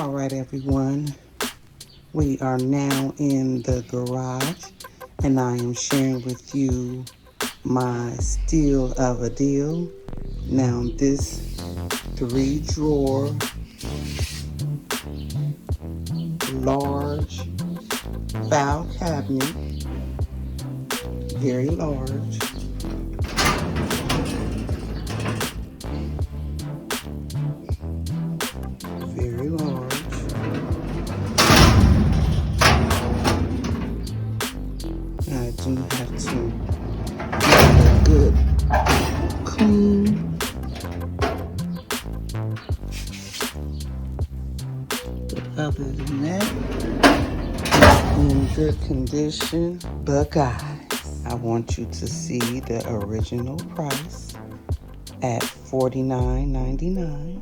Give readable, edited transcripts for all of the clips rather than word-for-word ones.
All right, everyone. We are now in the garage, and I am sharing with you my steal of a deal. Now, this 3-drawer, large file cabinet, very large, very large. I do have to give it a good clean. But other than that, it's in good condition. But guys, I want you to see the original price at $49.99.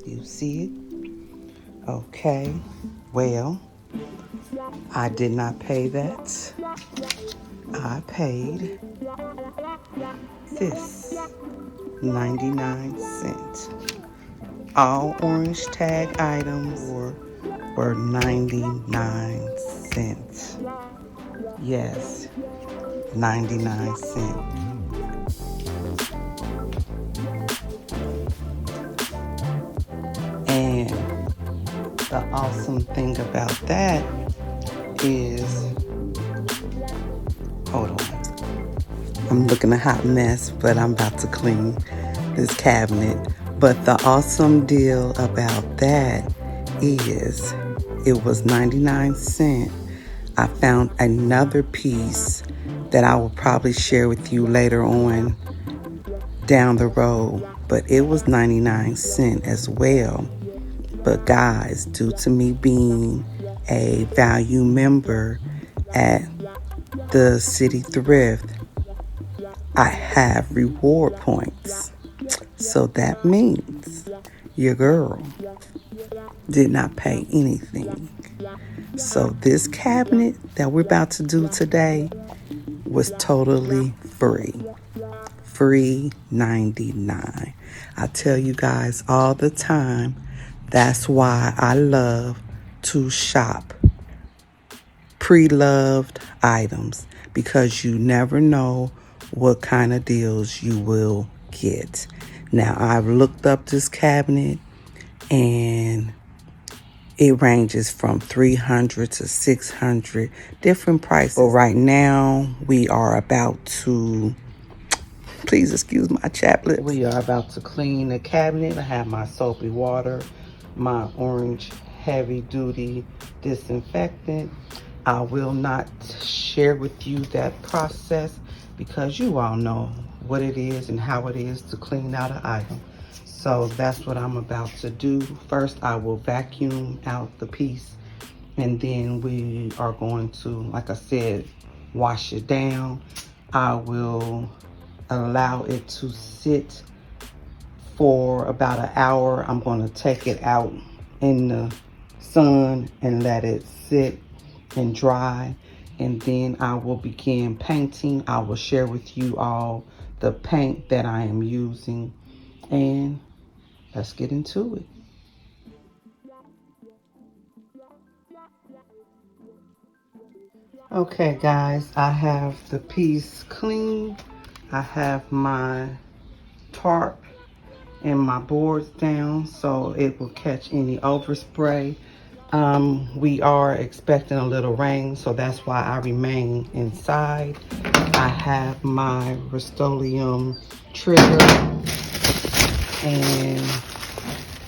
You see it? Okay. Well, I did not pay that. I paid this 99 cents. All orange tag items were 99 cents. Yes, 99 cents. And the awesome thing about that is, hold on. I'm looking a hot mess, but I'm about to clean this cabinet. But the awesome deal about that is it was 99 cents. I found another piece that I will probably share with you later on down the road, but it was 99 cents as well. But guys, due to me being a value member at the city thrift, I have reward points. So that means your girl did not pay anything. So this cabinet that we're about to do today was totally free. Free 99. I tell you guys all the time, that's why I love to shop pre-loved items, because you never know what kind of deals you will get. Now, I've looked up this cabinet and it ranges from 300 to 600 different prices. But right now, we are about to, please excuse my chaplet. We are about to clean the cabinet. I have my soapy water, my orange heavy duty disinfectant. I will not share with you that process because you all know what it is and how it is to clean out an item. So that's what I'm about to do. First, I will vacuum out the piece, and then we are going to, like I said, wash it down. I will allow it to sit for about an hour. I'm going to take it out in the sun and let it sit and dry, and then I will begin painting. I will share with you all the paint that I am using, and let's get into it. Okay guys, I have the piece clean. I have my tarp and my boards down so it will catch any overspray. We are expecting a little rain, so that's why I remain inside. I have my Rust-Oleum trigger, and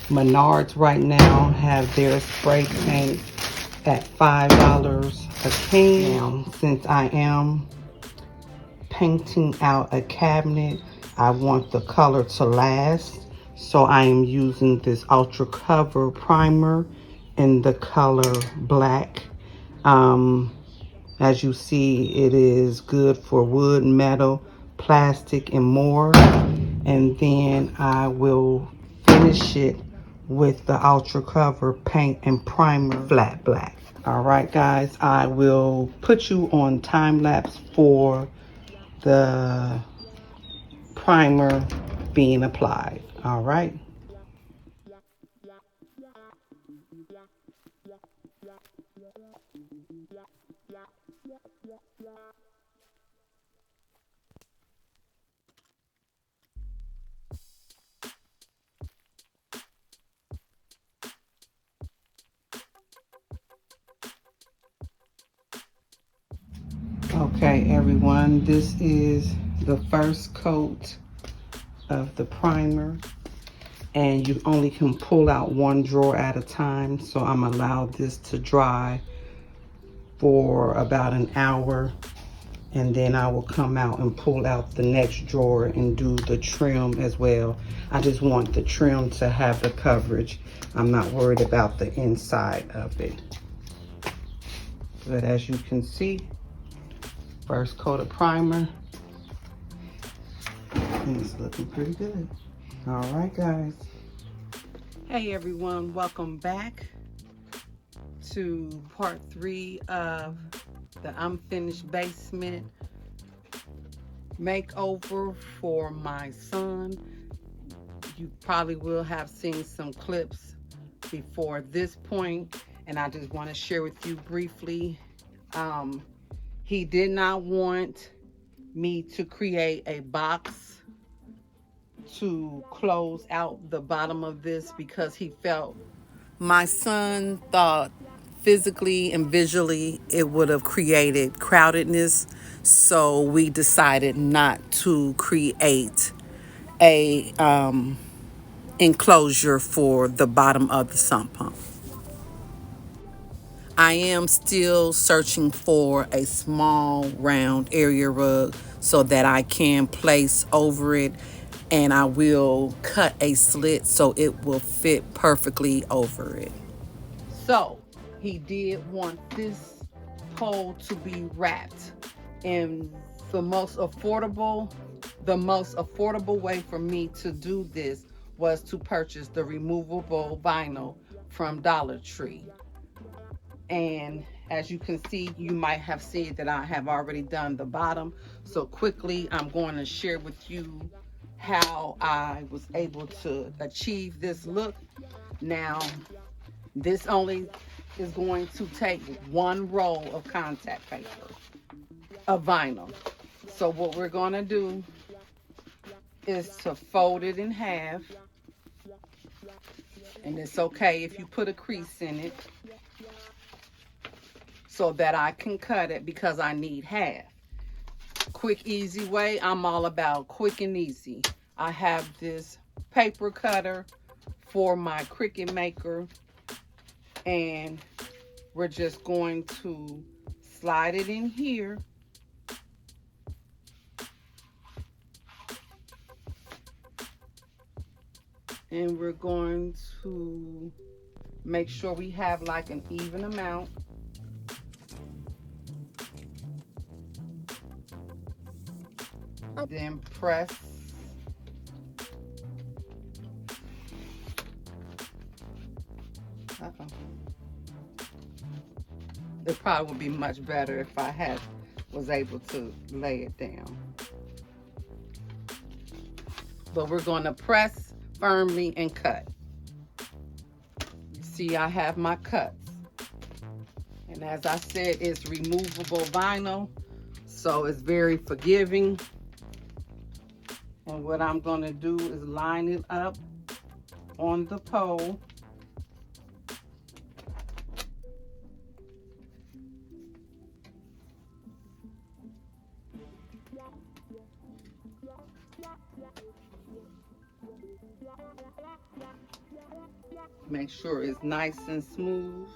Menards right now have their spray paint at $5 a can. Now, since I am painting out a cabinet, I want the color to last, so I am using this Ultra Cover primer in the color black. As you see, it is good for wood, metal, plastic, and more. And then I will finish it with the Ultra Cover paint and primer flat black. All right, guys, I will put you on time lapse for the primer being applied. All right. Okay, everyone, this is the first coat of the primer, and you only can pull out one drawer at a time, so I'm allowed this to dry for about an hour, and then I will come out and pull out the next drawer and do the trim as well. I just want the trim to have the coverage. I'm not worried about the inside of it. But as you can see, first coat of primer, and it's looking pretty good. All right, guys. Hey everyone, welcome back to part 3 of the unfinished basement makeover for my son. You probably will have seen some clips before this point, and I just want to share with you briefly. He did not want me to create a box to close out the bottom of this because he felt, my son thought physically and visually it would have created crowdedness, so we decided not to create a enclosure for the bottom of the sump pump. I am still searching for a small round area rug so that I can place over it, and I will cut a slit so it will fit perfectly over it. So he did want this pole to be wrapped, and the most affordable way for me to do this was to purchase the removable vinyl from Dollar Tree. And as you can see, you might have seen that I have already done the bottom. So quickly, I'm going to share with you how I was able to achieve this look. Now, this only is going to take one roll of contact paper of vinyl. So what we're going to do is to fold it in half. And it's okay if you put a crease in it so that I can cut it because I need half. Quick, easy way. I'm all about quick and easy. I have this paper cutter for my Cricut maker, and we're just going to slide it in here. And we're going to make sure we have like an even amount. Then press. Uh-oh. It probably would be much better if I was able to lay it down. But we're going to press firmly and cut. You see, I have my cuts. And as I said, it's removable vinyl, so it's very forgiving. And what I'm going to do is line it up on the pole. Make sure it's nice and smooth.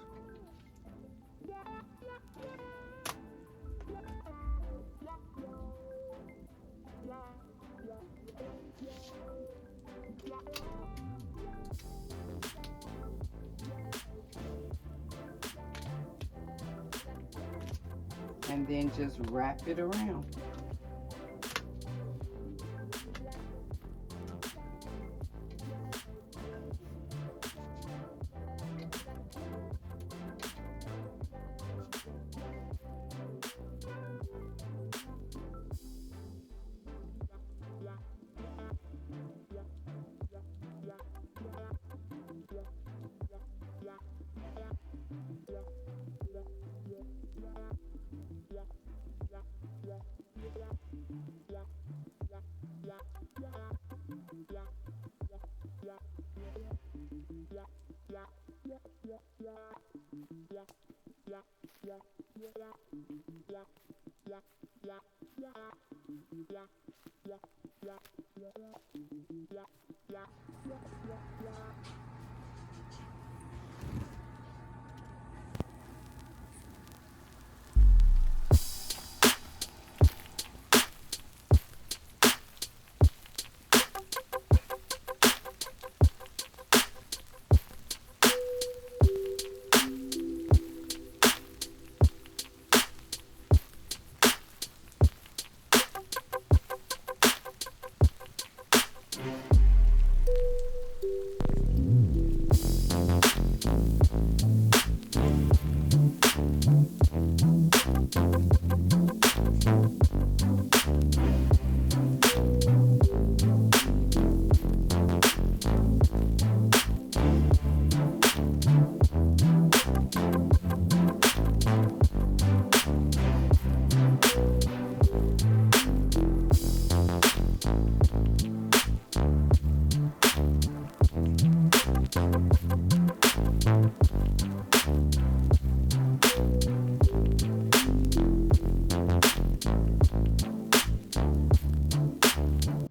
And then just wrap it around.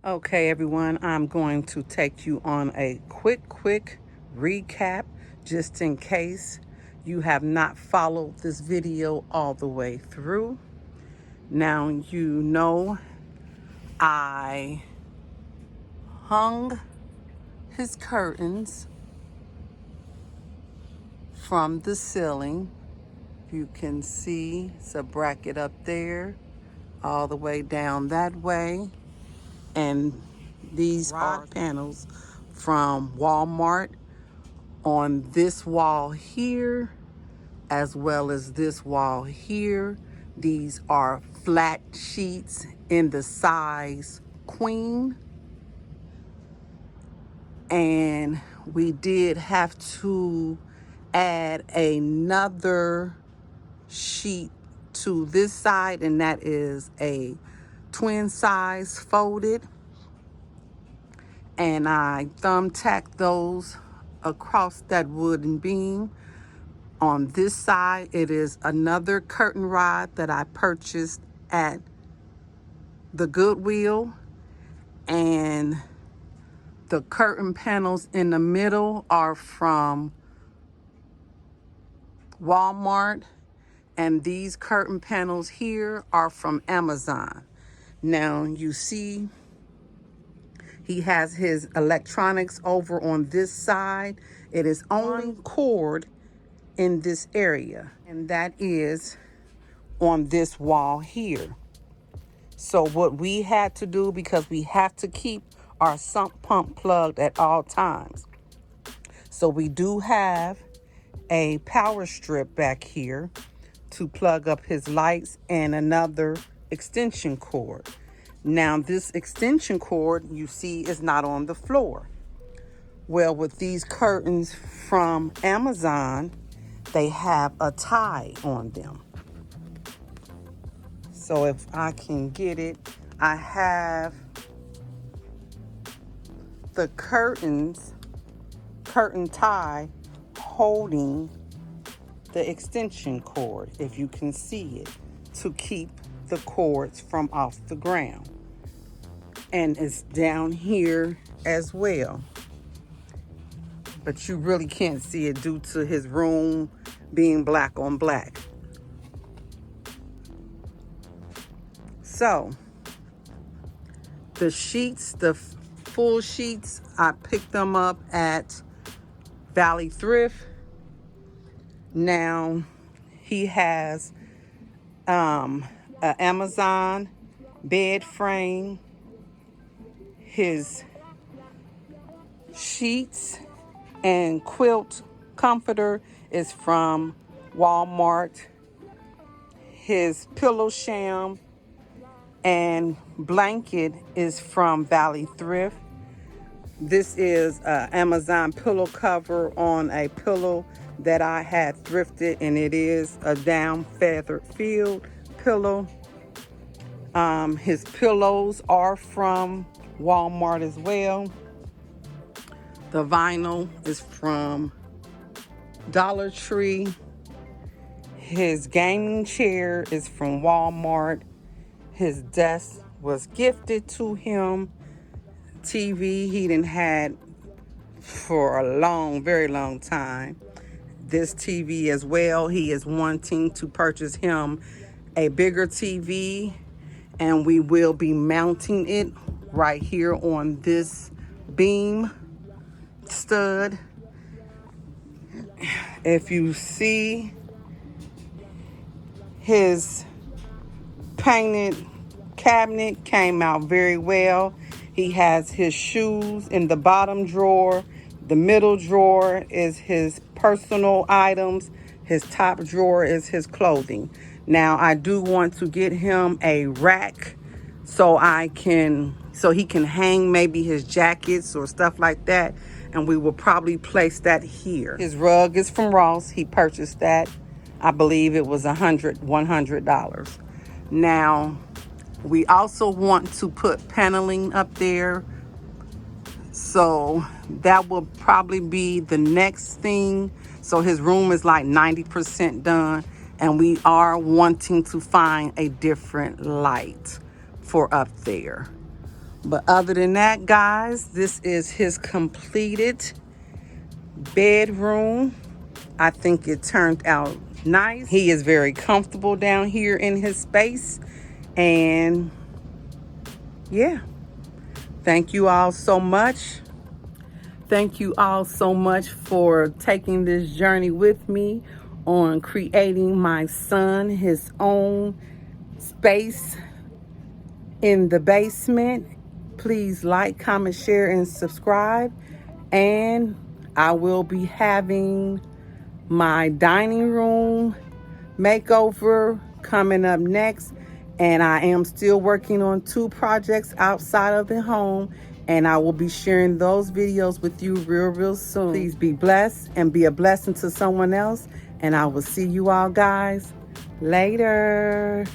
Okay, everyone, I'm going to take you on a quick recap just in case you have not followed this video all the way through. Now, you know I hung his curtains from the ceiling. You can see it's a bracket up there, all the way down that way. And these are panels from Walmart on this wall here, as well as this wall here. These are flat sheets in the size queen. And we did have to add another sheet to this side, and that is a twin size folded. And I thumbtacked those across that wooden beam. On this side, it is another curtain rod that I purchased at the Goodwill, and the curtain panels in the middle are from Walmart, and these curtain panels here are from Amazon. Now you see he has his electronics over on this side. It is only cord in this area, and that is on this wall here. So what we had to do, because we have to keep our sump pump plugged at all times, so we do have a power strip back here to plug up his lights and another extension cord. Now this extension cord you see is not on the floor. Well, with these curtains from Amazon, they have a tie on them. So if I can get it, I have the curtain tie holding the extension cord, if you can see it, to keep the cords from off the ground. And it's down here as well, but you really can't see it due to his room being black on black. So the sheets, the full sheets, I picked them up at Valley Thrift. Now he has an Amazon bed frame. His sheets and quilt comforter is from Walmart. His pillow sham and blanket is from Valley Thrift. This is an Amazon pillow cover on a pillow that I had thrifted, and it is a down feathered field pillow. His pillows are from Walmart as well. The vinyl is from Dollar Tree. His gaming chair is from Walmart. His desk was gifted to him. TV he didn't had for a very long time. This TV as well. He is wanting to purchase him a bigger TV, and we will be mounting it right here on this beam stud. If you see, his painted cabinet came out very well. He has his shoes in the bottom drawer. The middle drawer is his personal items. His top drawer is his clothing. Now, I do want to get him a rack so he can hang maybe his jackets or stuff like that. And we will probably place that here. His rug is from Ross. He purchased that. I believe it was $100. Now, we also want to put paneling up there. So that will probably be the next thing. So his room is like 90% done. And we are wanting to find a different light for up there. But other than that, guys, this is his completed bedroom. I think it turned out nice. He is very comfortable down here in his space. And yeah, thank you all so much. Thank you all so much for taking this journey with me on creating my son his own space in the basement. Please like, comment, share, and subscribe. And I will be having my dining room makeover coming up next. And I am still working on 2 projects outside of the home. And I will be sharing those videos with you real soon. Please be blessed and be a blessing to someone else. And I will see you all guys later.